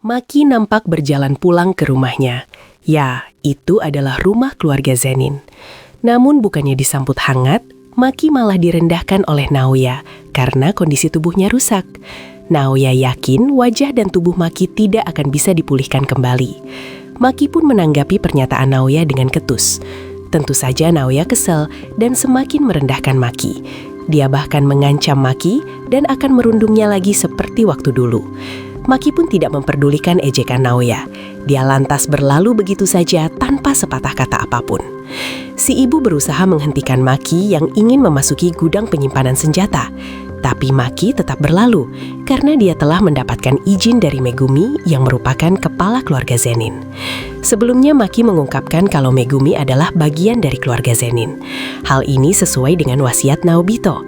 Maki nampak berjalan pulang ke rumahnya. Ya, itu adalah rumah keluarga Zenin. Namun bukannya disambut hangat, Maki malah direndahkan oleh Naoya karena kondisi tubuhnya rusak. Naoya yakin wajah dan tubuh Maki tidak akan bisa dipulihkan kembali. Maki pun menanggapi pernyataan Naoya dengan ketus. Tentu saja Naoya kesal dan semakin merendahkan Maki. Dia bahkan mengancam Maki dan akan merundungnya lagi seperti waktu dulu. Maki pun tidak memperdulikan ejekan Naoya. Dia lantas berlalu begitu saja tanpa sepatah kata apapun. Si ibu berusaha menghentikan Maki yang ingin memasuki gudang penyimpanan senjata. Tapi Maki tetap berlalu karena dia telah mendapatkan izin dari Megumi yang merupakan kepala keluarga Zenin. Sebelumnya Maki mengungkapkan kalau Megumi adalah bagian dari keluarga Zenin. Hal ini sesuai dengan wasiat Naobito.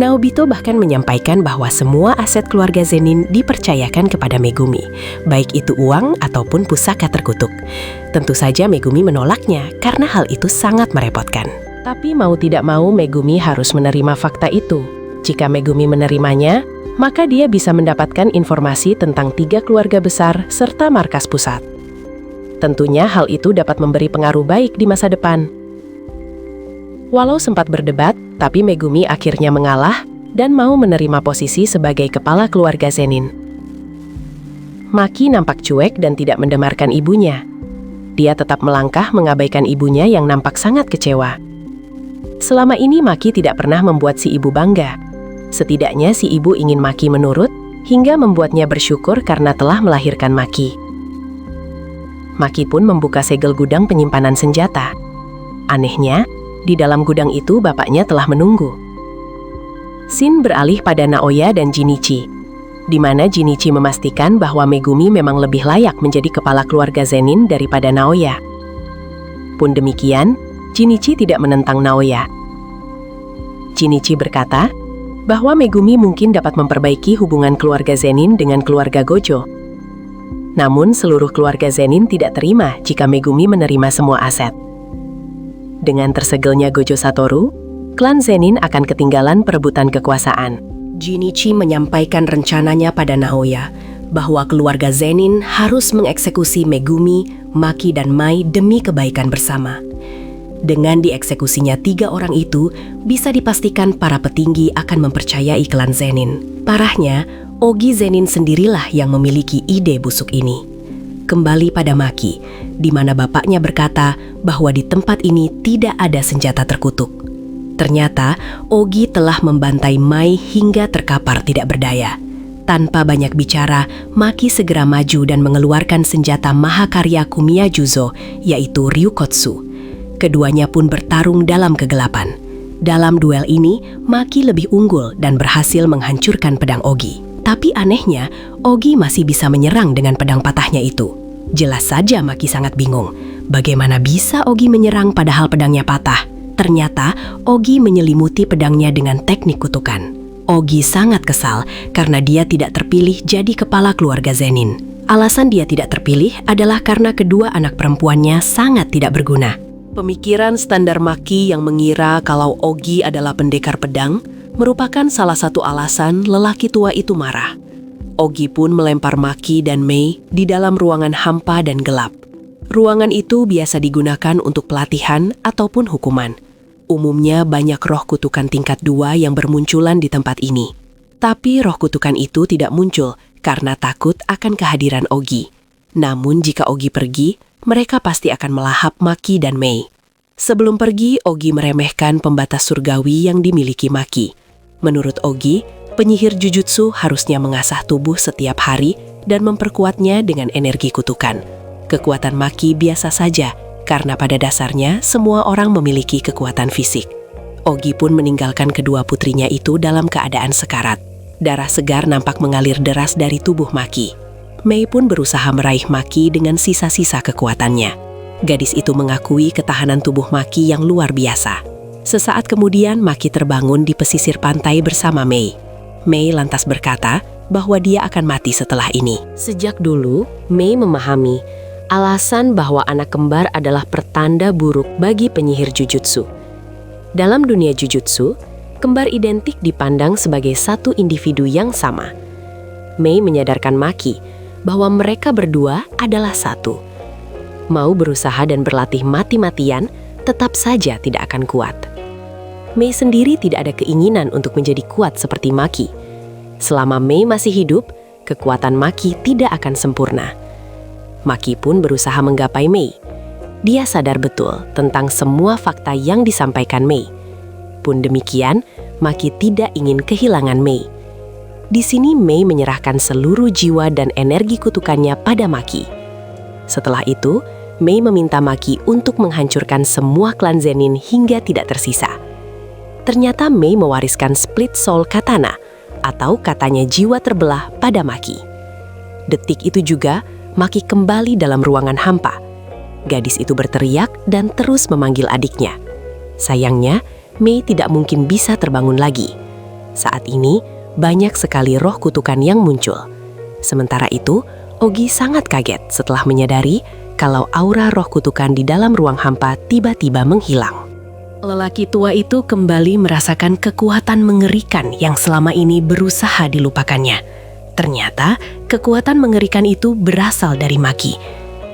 Naobito bahkan menyampaikan bahwa semua aset keluarga Zenin dipercayakan kepada Megumi, baik itu uang ataupun pusaka terkutuk. Tentu saja Megumi menolaknya karena hal itu sangat merepotkan. Tapi mau tidak mau Megumi harus menerima fakta itu. Jika Megumi menerimanya, maka dia bisa mendapatkan informasi tentang 3 keluarga besar serta markas pusat. Tentunya hal itu dapat memberi pengaruh baik di masa depan. Walau sempat berdebat, tapi Megumi akhirnya mengalah dan mau menerima posisi sebagai kepala keluarga Zenin. Maki nampak cuek dan tidak mendengarkan ibunya. Dia tetap melangkah mengabaikan ibunya yang nampak sangat kecewa. Selama ini Maki tidak pernah membuat si ibu bangga. Setidaknya si ibu ingin Maki menurut, hingga membuatnya bersyukur karena telah melahirkan Maki. Maki pun membuka segel gudang penyimpanan senjata. Anehnya, di dalam gudang itu bapaknya telah menunggu. Shin beralih pada Naoya dan Jinichi, di mana Jinichi memastikan bahwa Megumi memang lebih layak menjadi kepala keluarga Zenin daripada Naoya. Pun demikian, Jinichi tidak menentang Naoya. Jinichi berkata bahwa Megumi mungkin dapat memperbaiki hubungan keluarga Zenin dengan keluarga Gojo. Namun seluruh keluarga Zenin tidak terima jika Megumi menerima semua aset. Dengan tersegelnya Gojo Satoru, klan Zenin akan ketinggalan perebutan kekuasaan. Jinichi menyampaikan rencananya pada Naoya bahwa keluarga Zenin harus mengeksekusi Megumi, Maki, dan Mai demi kebaikan bersama. Dengan dieksekusinya 3 orang itu, bisa dipastikan para petinggi akan mempercayai klan Zenin. Parahnya, Ogi Zenin sendirilah yang memiliki ide busuk ini. Kembali pada Maki, di mana bapaknya berkata bahwa di tempat ini tidak ada senjata terkutuk. Ternyata, Ogi telah membantai Mai hingga terkapar tidak berdaya. Tanpa banyak bicara, Maki segera maju dan mengeluarkan senjata mahakarya Kumiya Juzo, yaitu Ryukotsu. Keduanya pun bertarung dalam kegelapan. Dalam duel ini, Maki lebih unggul dan berhasil menghancurkan pedang Ogi. Tapi anehnya, Ogi masih bisa menyerang dengan pedang patahnya itu. Jelas saja Maki sangat bingung. Bagaimana bisa Ogi menyerang padahal pedangnya patah? Ternyata, Ogi menyelimuti pedangnya dengan teknik kutukan. Ogi sangat kesal karena dia tidak terpilih jadi kepala keluarga Zenin. Alasan dia tidak terpilih adalah karena kedua anak perempuannya sangat tidak berguna. Pemikiran standar Maki yang mengira kalau Ogi adalah pendekar pedang merupakan salah satu alasan lelaki tua itu marah. Ogi pun melempar Maki dan Mei di dalam ruangan hampa dan gelap. Ruangan itu biasa digunakan untuk pelatihan ataupun hukuman. Umumnya banyak roh kutukan tingkat 2 yang bermunculan di tempat ini. Tapi roh kutukan itu tidak muncul karena takut akan kehadiran Ogi. Namun jika Ogi pergi, mereka pasti akan melahap Maki dan Mei. Sebelum pergi, Ogi meremehkan pembatas surgawi yang dimiliki Maki. Menurut Ogi, penyihir jujutsu harusnya mengasah tubuh setiap hari dan memperkuatnya dengan energi kutukan. Kekuatan Maki biasa saja, karena pada dasarnya semua orang memiliki kekuatan fisik. Ogi pun meninggalkan kedua putrinya itu dalam keadaan sekarat. Darah segar nampak mengalir deras dari tubuh Maki. Mei pun berusaha meraih Maki dengan sisa-sisa kekuatannya. Gadis itu mengakui ketahanan tubuh Maki yang luar biasa. Sesaat kemudian Maki terbangun di pesisir pantai bersama Mei. Mei lantas berkata bahwa dia akan mati setelah ini. Sejak dulu, Mei memahami alasan bahwa anak kembar adalah pertanda buruk bagi penyihir jujutsu. Dalam dunia jujutsu, kembar identik dipandang sebagai satu individu yang sama. Mei menyadarkan Maki bahwa mereka berdua adalah satu. Mau berusaha dan berlatih mati-matian, tetap saja tidak akan kuat. Mei sendiri tidak ada keinginan untuk menjadi kuat seperti Maki. Selama Mei masih hidup, kekuatan Maki tidak akan sempurna. Maki pun berusaha menggapai Mei. Dia sadar betul tentang semua fakta yang disampaikan Mei. Pun demikian, Maki tidak ingin kehilangan Mei. Di sini Mei menyerahkan seluruh jiwa dan energi kutukannya pada Maki. Setelah itu, Mei meminta Maki untuk menghancurkan semua klan Zenin hingga tidak tersisa. Ternyata Mei mewariskan Split Soul Katana, atau katanya jiwa terbelah pada Maki. Detik itu juga, Maki kembali dalam ruangan hampa. Gadis itu berteriak dan terus memanggil adiknya. Sayangnya, Mei tidak mungkin bisa terbangun lagi. Saat ini, banyak sekali roh kutukan yang muncul. Sementara itu, Ogi sangat kaget setelah menyadari kalau aura roh kutukan di dalam ruang hampa tiba-tiba menghilang. Lelaki tua itu kembali merasakan kekuatan mengerikan yang selama ini berusaha dilupakannya. Ternyata, kekuatan mengerikan itu berasal dari Maki.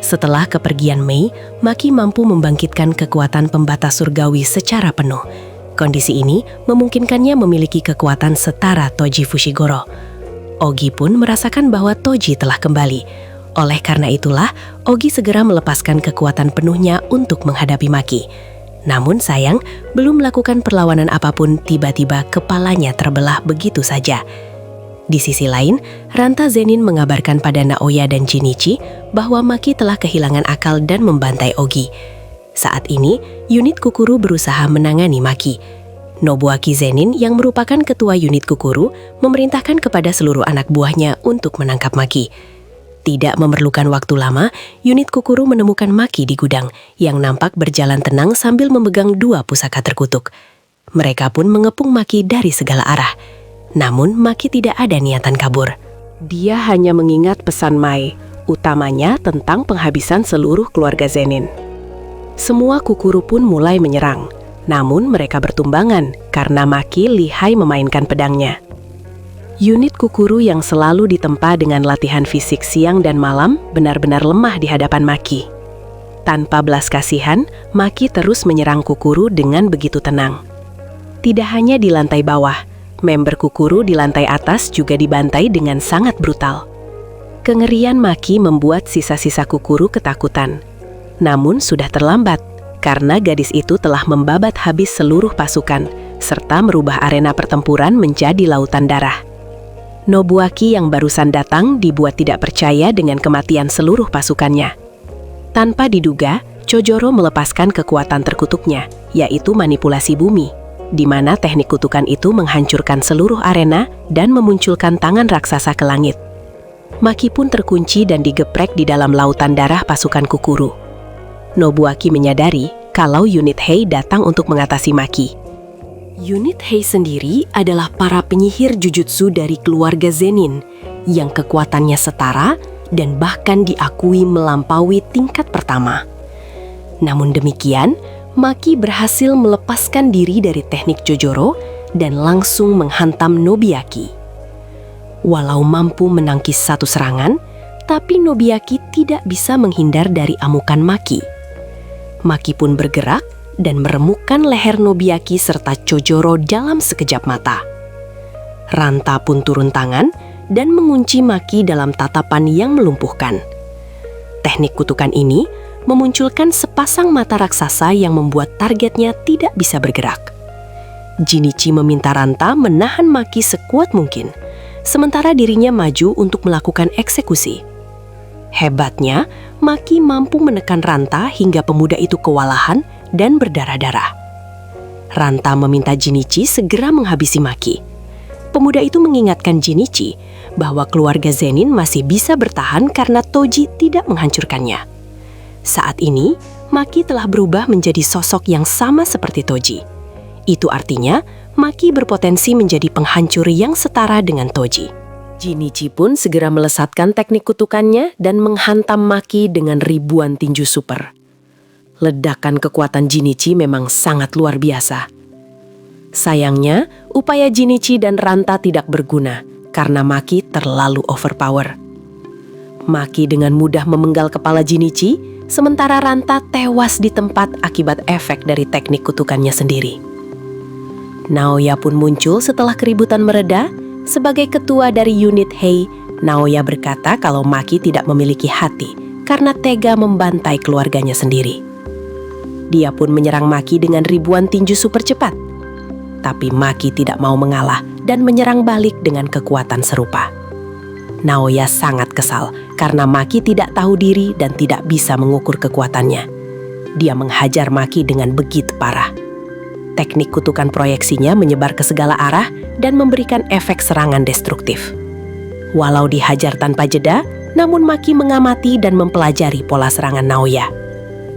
Setelah kepergian Mei, Maki mampu membangkitkan kekuatan pembatas surgawi secara penuh. Kondisi ini memungkinkannya memiliki kekuatan setara Toji Fushigoro. Ogi pun merasakan bahwa Toji telah kembali. Oleh karena itulah, Ogi segera melepaskan kekuatan penuhnya untuk menghadapi Maki. Namun sayang, belum melakukan perlawanan apapun, tiba-tiba kepalanya terbelah begitu saja. Di sisi lain, Ranta Zenin mengabarkan pada Naoya dan Jinichi bahwa Maki telah kehilangan akal dan membantai Ogi. Saat ini, unit Kukuru berusaha menangani Maki. Nobuaki Zenin yang merupakan ketua unit Kukuru memerintahkan kepada seluruh anak buahnya untuk menangkap Maki. Tidak memerlukan waktu lama, unit Kukuru menemukan Maki di gudang yang nampak berjalan tenang sambil memegang 2 pusaka terkutuk. Mereka pun mengepung Maki dari segala arah. Namun Maki tidak ada niatan kabur. Dia hanya mengingat pesan Mai, utamanya tentang penghabisan seluruh keluarga Zenin. Semua Kukuru pun mulai menyerang, namun mereka bertumbangan karena Maki lihai memainkan pedangnya. Unit Kukuru yang selalu ditempa dengan latihan fisik siang dan malam benar-benar lemah di hadapan Maki. Tanpa belas kasihan, Maki terus menyerang Kukuru dengan begitu tenang. Tidak hanya di lantai bawah, member Kukuru di lantai atas juga dibantai dengan sangat brutal. Kengerian Maki membuat sisa-sisa Kukuru ketakutan. Namun sudah terlambat, karena gadis itu telah membabat habis seluruh pasukan, serta merubah arena pertempuran menjadi lautan darah. Nobuaki yang barusan datang dibuat tidak percaya dengan kematian seluruh pasukannya. Tanpa diduga, Chojoro melepaskan kekuatan terkutuknya, yaitu manipulasi bumi, di mana teknik kutukan itu menghancurkan seluruh arena dan memunculkan tangan raksasa ke langit. Maki pun terkunci dan digeprek di dalam lautan darah pasukan Kukuru. Nobuaki menyadari kalau unit Hei datang untuk mengatasi Maki. Unit Hei sendiri adalah para penyihir jujutsu dari keluarga Zenin yang kekuatannya setara dan bahkan diakui melampaui tingkat pertama. Namun demikian, Maki berhasil melepaskan diri dari teknik Chojoro dan langsung menghantam Nobuaki. Walau mampu menangkis satu serangan, tapi Nobuaki tidak bisa menghindar dari amukan Maki. Maki pun bergerak dan meremukkan leher Nobuaki serta Chojoro dalam sekejap mata. Ranta pun turun tangan dan mengunci Maki dalam tatapan yang melumpuhkan. Teknik kutukan ini memunculkan sepasang mata raksasa yang membuat targetnya tidak bisa bergerak. Jinichi meminta Ranta menahan Maki sekuat mungkin, sementara dirinya maju untuk melakukan eksekusi. Hebatnya, Maki mampu menekan Ranta hingga pemuda itu kewalahan dan berdarah-darah. Ranta meminta Jinichi segera menghabisi Maki. Pemuda itu mengingatkan Jinichi bahwa keluarga Zenin masih bisa bertahan karena Toji tidak menghancurkannya. Saat ini, Maki telah berubah menjadi sosok yang sama seperti Toji. Itu artinya, Maki berpotensi menjadi penghancur yang setara dengan Toji. Jinichi pun segera melesatkan teknik kutukannya dan menghantam Maki dengan ribuan tinju super. Ledakan kekuatan Jinichi memang sangat luar biasa. Sayangnya, upaya Jinichi dan Ranta tidak berguna karena Maki terlalu overpower. Maki dengan mudah memenggal kepala Jinichi, sementara Ranta tewas di tempat akibat efek dari teknik kutukannya sendiri. Naoya pun muncul setelah keributan mereda. Sebagai ketua dari unit Hei, Naoya berkata kalau Maki tidak memiliki hati karena tega membantai keluarganya sendiri. Dia pun menyerang Maki dengan ribuan tinju super cepat. Tapi Maki tidak mau mengalah dan menyerang balik dengan kekuatan serupa. Naoya sangat kesal karena Maki tidak tahu diri dan tidak bisa mengukur kekuatannya. Dia menghajar Maki dengan begitu parah. Teknik kutukan proyeksinya menyebar ke segala arah dan memberikan efek serangan destruktif. Walau dihajar tanpa jeda, namun Maki mengamati dan mempelajari pola serangan Naoya.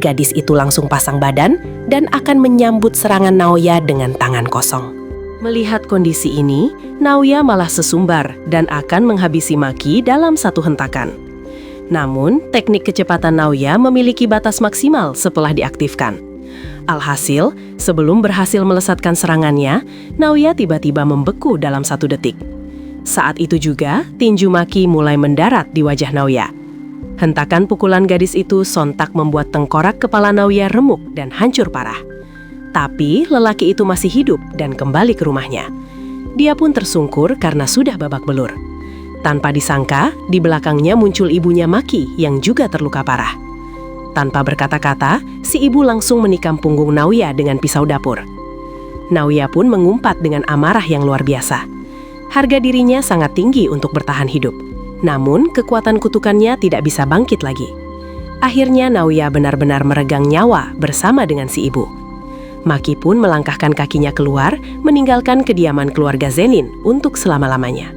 Gadis itu langsung pasang badan dan akan menyambut serangan Naoya dengan tangan kosong. Melihat kondisi ini, Naoya malah sesumbar dan akan menghabisi Maki dalam satu hentakan. Namun, teknik kecepatan Naoya memiliki batas maksimal setelah diaktifkan. Alhasil, sebelum berhasil melesatkan serangannya, Naoya tiba-tiba membeku dalam 1 detik. Saat itu juga, tinju Maki mulai mendarat di wajah Naoya. Hentakan pukulan gadis itu sontak membuat tengkorak kepala Naoya remuk dan hancur parah. Tapi lelaki itu masih hidup dan kembali ke rumahnya. Dia pun tersungkur karena sudah babak belur. Tanpa disangka, di belakangnya muncul ibunya Maki yang juga terluka parah. Tanpa berkata-kata, si ibu langsung menikam punggung Naoya dengan pisau dapur. Naoya pun mengumpat dengan amarah yang luar biasa. Harga dirinya sangat tinggi untuk bertahan hidup. Namun, kekuatan kutukannya tidak bisa bangkit lagi. Akhirnya Naoya benar-benar meregang nyawa bersama dengan si ibu. Maki pun melangkahkan kakinya keluar, meninggalkan kediaman keluarga Zenin untuk selama-lamanya.